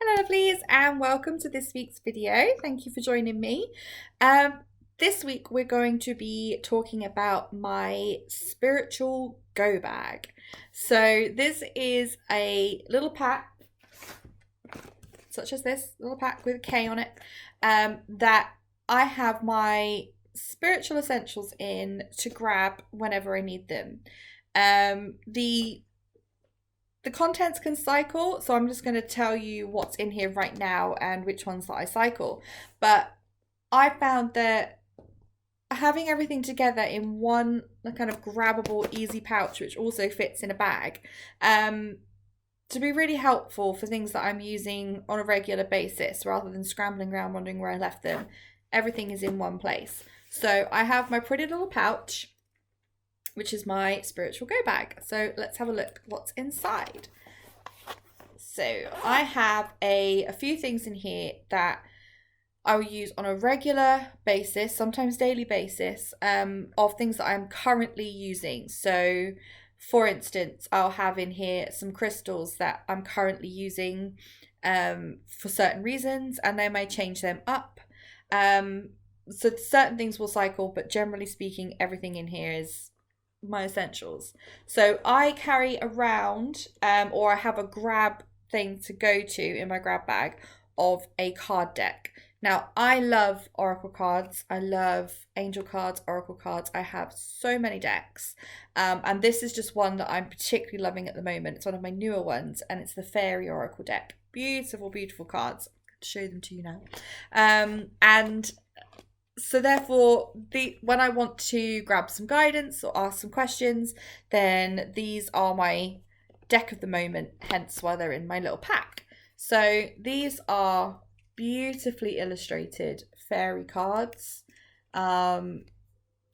Hello lovelies and welcome to this week's video. Thank you for joining me. This week we're going to be talking about my spiritual go bag. So this is a little pack, such as this little pack with a K on it, that I have my spiritual essentials in to grab whenever I need them. The contents can cycle, so I'm just going to tell you what's in here right now and which ones that I cycle. But I found that having everything together in one kind of grabbable, easy pouch, which also fits in a bag, to be really helpful for things that I'm using on a regular basis rather than scrambling around wondering where I left them. Everything is in one place. So I have my pretty little pouch, which is my spiritual go bag. So let's have a look what's inside. So I have a few things in here that I will use on a regular basis, sometimes daily basis, of things that I'm currently using. So for instance, I'll have in here some crystals that I'm currently using for certain reasons, and I may change them up. So certain things will cycle, but generally speaking, everything in here is my essentials. So I carry around or I have a grab thing to go to in my grab bag of a card deck. Now I love oracle cards, I love angel cards, oracle cards. I have so many decks, and this is just one that I'm particularly loving at the moment. It's one of my newer ones, and it's the fairy oracle deck. Beautiful cards. I'll show them to you now. And so therefore, when I want to grab some guidance or ask some questions, then these are my deck of the moment, hence why they're in my little pack. So these are beautifully illustrated fairy cards.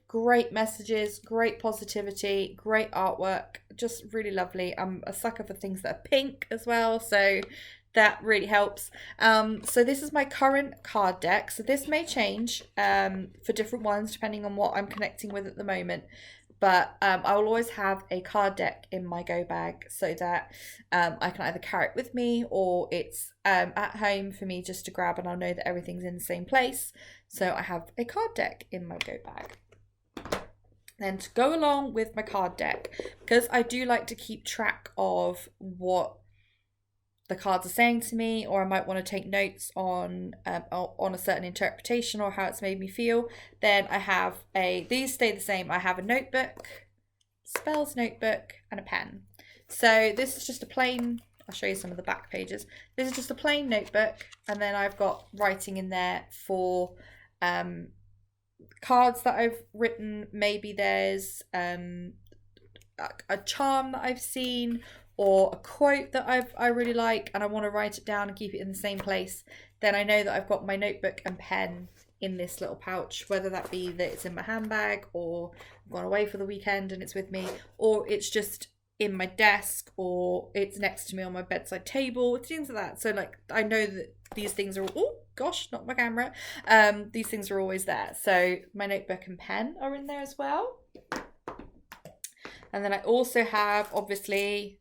Great messages, great positivity, great artwork, just really lovely. I'm a sucker for things that are pink as well, so that really helps. So this is my current card deck. So this may change for different ones depending on what I'm connecting with at the moment. But I will always have a card deck in my go bag so that I can either carry it with me or it's at home for me just to grab, and I'll know that everything's in the same place. So I have a card deck in my go bag. Then to go along with my card deck, because I do like to keep track of what the cards are saying to me, or I might want to take notes on a certain interpretation or how it's made me feel, then I have these stay the same. I have a notebook, spells notebook, and a pen. So this is just a plain, I'll show you some of the back pages. This is just a plain notebook, and then I've got writing in there for cards that I've written. Maybe there's a charm that I've seen, or a quote that I really like and I want to write it down and keep it in the same place. Then I know that I've got my notebook and pen in this little pouch, whether that be that it's in my handbag, or I've gone away for the weekend and it's with me, or it's just in my desk, or it's next to me on my bedside table, things like that. So like I know that these things are, oh gosh, not my camera, these things are always there. So my notebook and pen are in there as well. And then I also have, obviously,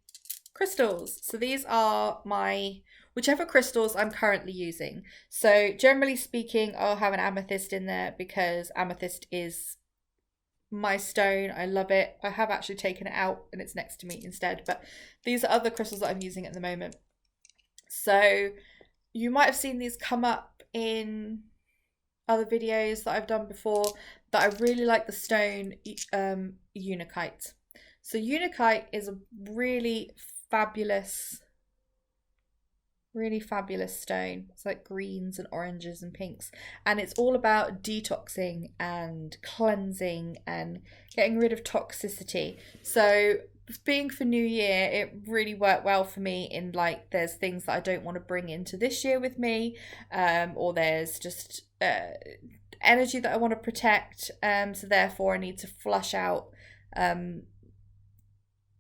crystals. So these are my whichever crystals I'm currently using. So generally speaking, I'll have an amethyst in there because amethyst is my stone. I love it. I have actually taken it out and it's next to me instead, but these are other crystals that I'm using at the moment. So you might have seen these come up in other videos that I've done before, but I really like the stone Unakite. So Unakite is a really fabulous stone. It's like greens and oranges and pinks, and it's all about detoxing and cleansing and getting rid of toxicity. So being for New Year, it really worked well for me in like there's things that I don't want to bring into this year with me, or there's just energy that I want to protect, so therefore I need to flush out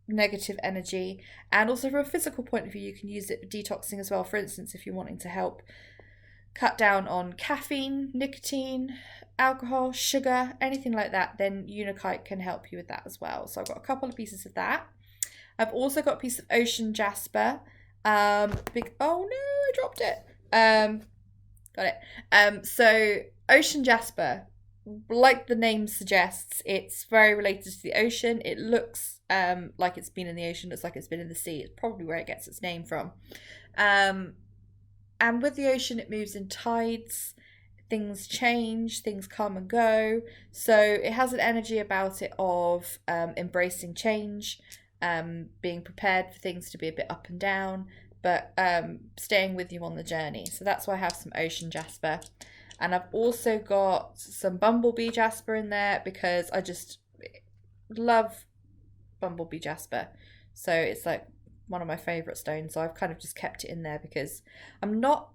negative energy. And also from a physical point of view, you can use it for detoxing as well. For instance, if you're wanting to help cut down on caffeine, nicotine, alcohol, sugar, anything like that, then Unakite can help you with that as well. So I've got a couple of pieces of that. I've also got a piece of ocean jasper. Oh no, I I dropped it. Got it. So ocean jasper, like the name suggests, it's very related to the ocean. It looks like it's been in the ocean. Looks like it's been in the sea. It's probably where it gets its name from. And with the ocean, it moves in tides. Things change, things come and go. So it has an energy about it of embracing change, being prepared for things to be a bit up and down, but staying with you on the journey. So that's why I have some ocean jasper. And I've also got some bumblebee jasper in there because I just love bumblebee jasper. So it's like one of my favourite stones. So I've kind of just kept it in there because I'm not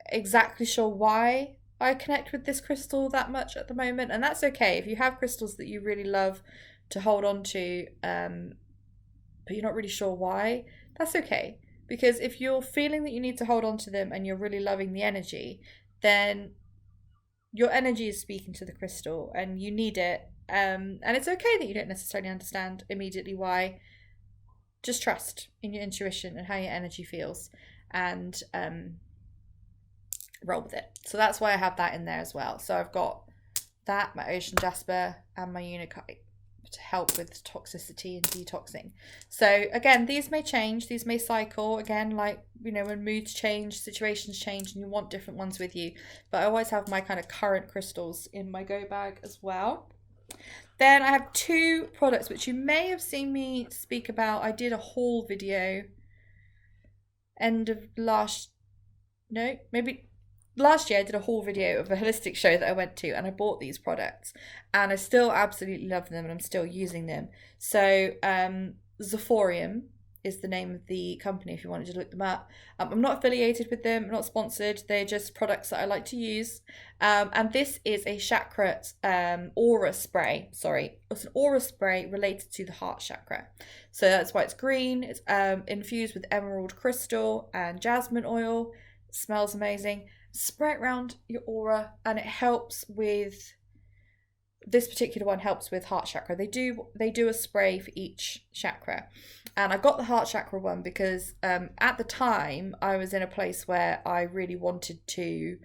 exactly sure why I connect with this crystal that much at the moment. And that's okay. If you have crystals that you really love to hold on to, but you're not really sure why, that's okay. Because if you're feeling that you need to hold on to them and you're really loving the energy, then your energy is speaking to the crystal and you need it. And it's okay that you don't necessarily understand immediately why. Just trust in your intuition and how your energy feels, and roll with it. So that's why I have that in there as well. So I've got that, my ocean jasper, and my unakite to help with toxicity and detoxing. So again, these may change, these may cycle again, like, you know, when moods change, situations change, and you want different ones with you. But I always have my kind of current crystals in my go bag as well. Then I have two products which you may have seen me speak about. I did a haul video last year. I did a haul video of a holistic show that I went to, and I bought these products and I still absolutely love them and I'm still using them. So Zephorium is the name of the company if you wanted to look them up. I'm not affiliated with them, I'm not sponsored, they're just products that I like to use. And this is a chakra aura spray. It's an aura spray related to the heart chakra. So that's why it's green. It's infused with emerald crystal and jasmine oil. It smells amazing. Spray it around your aura and it helps with, this particular one helps with heart chakra. They do a spray for each chakra, and I got the heart chakra one because at the time I was in a place where I really wanted to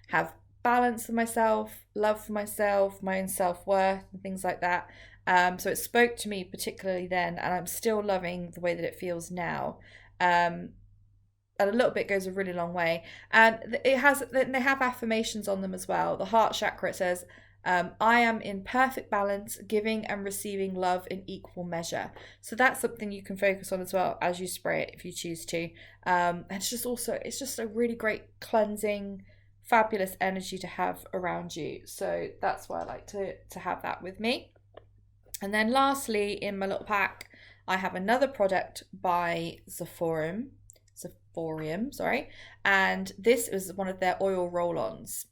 have balance for myself, love for myself, my own self-worth and things like that. So it spoke to me particularly then, and I'm still loving the way that it feels now. And a little bit goes a really long way. And they have affirmations on them as well. The heart chakra, it says, I am in perfect balance, giving and receiving love in equal measure. So that's something you can focus on as well as you spray it if you choose to. And it's just a really great cleansing, fabulous energy to have around you. So that's why I like to have that with me. And then lastly, in my little pack, I have another product by Zephorium, and this is one of their oil roll-ons.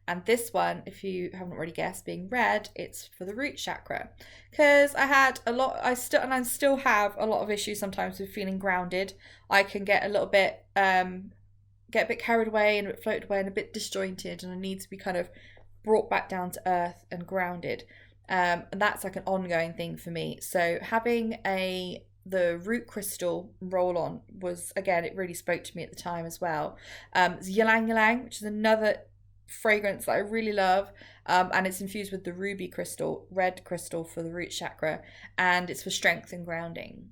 And this one, if you haven't already guessed, being red, it's for the root chakra. Because I still have a lot of issues sometimes with feeling grounded. I can get a little bit, get a bit carried away and a bit floated away and a bit disjointed, and I need to be kind of brought back down to earth and grounded. And that's like an ongoing thing for me. So having the root crystal roll on was, again, it really spoke to me at the time as well. It's Ylang Ylang, which is another fragrance that I really love, and it's infused with the ruby crystal, red crystal, for the root chakra, and it's for strength and grounding.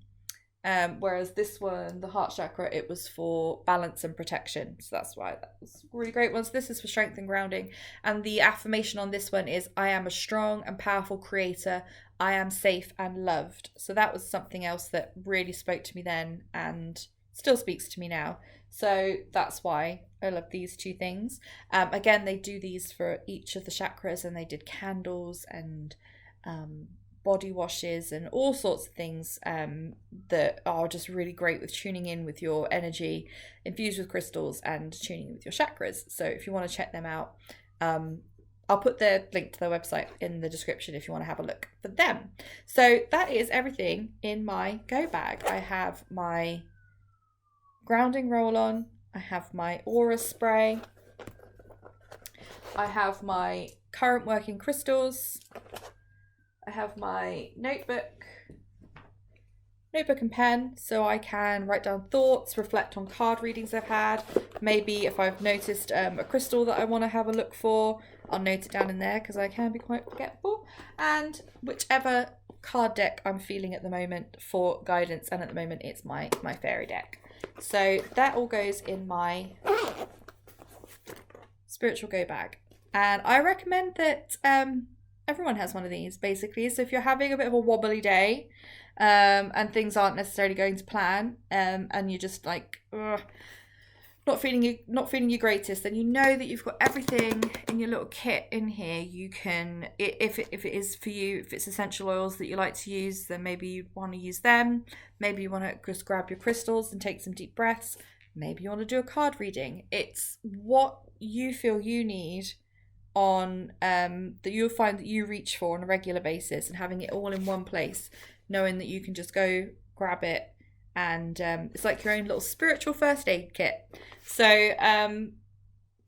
Whereas this one, the heart chakra, it was for balance and protection. So that's why that was a really great one. So this is for strength and grounding. And the affirmation on this one is, I am a strong and powerful creator. I am safe and loved. So that was something else that really spoke to me then and still speaks to me now. So that's why I love these two things. Again, they do these for each of the chakras, and they did candles and body washes and all sorts of things that are just really great with tuning in with your energy, infused with crystals and tuning in with your chakras. So if you want to check them out, I'll put the link to their website in the description if you want to have a look for them. So that is everything in my go bag. I have my grounding roll-on, I have my aura spray, I have my current working crystals, I have my notebook, notebook and pen so I can write down thoughts, reflect on card readings I've had. Maybe if I've noticed a crystal that I want to have a look for, I'll note it down in there because I can be quite forgetful. And whichever card deck I'm feeling at the moment for guidance, and at the moment it's my fairy deck. So that all goes in my spiritual go bag. And I recommend that everyone has one of these basically. So if you're having a bit of a wobbly day, and things aren't necessarily going to plan, and you're just like not feeling your greatest, then you know that you've got everything in your little kit in here. You can, if it is for you, if it's essential oils that you like to use, then maybe you want to use them. Maybe you want to just grab your crystals and take some deep breaths. Maybe you want to do a card reading. It's what you feel you need on that you'll find that you reach for on a regular basis, and having it all in one place, knowing that you can just go grab it, and it's like your own little spiritual first aid kit. So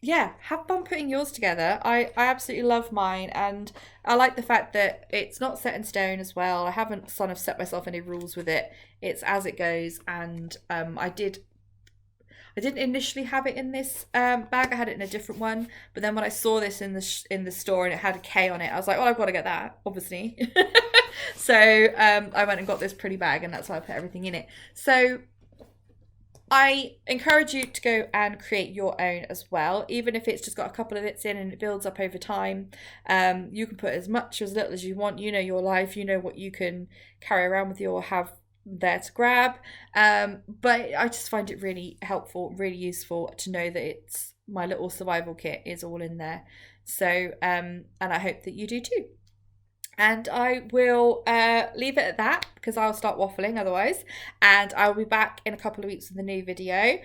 yeah, have fun putting yours together. I absolutely love mine, and I like the fact that it's not set in stone as well. I haven't sort of set myself any rules with it. It's as it goes, and I didn't initially have it in this bag. I had it in a different one, but then when I saw this in the store and it had a K on it, I was like, well, I've got to get that, obviously. So I went and got this pretty bag, and that's why I put everything in it. So I encourage you to go and create your own as well, even if it's just got a couple of bits in and it builds up over time. You can put as much or as little as you want. You know your life, you know what you can carry around with you or have there to grab. But I just find it really helpful, really useful to know that it's my little survival kit is all in there. So and I hope that you do too. And I will leave it at that because I'll start waffling otherwise. And I'll be back in a couple of weeks with a new video.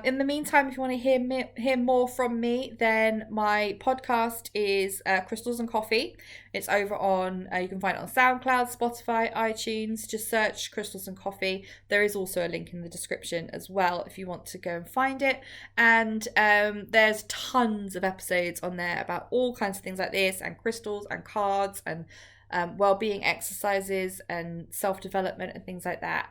In the meantime, if you want to hear more from me, then my podcast is Crystals and Coffee. It's over on, you can find it on SoundCloud, Spotify, iTunes. Just search Crystals and Coffee. There is also a link in the description as well if you want to go and find it. And there's tons of episodes on there about all kinds of things like this, and crystals and cards and well-being exercises and self-development and things like that.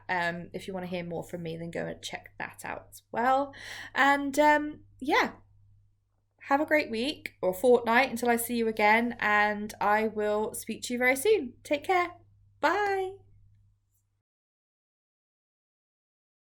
If you want to hear more from me, then go and check that out as well. And yeah, have a great week or fortnight until I see you again, and I will speak to you very soon. Take care. Bye.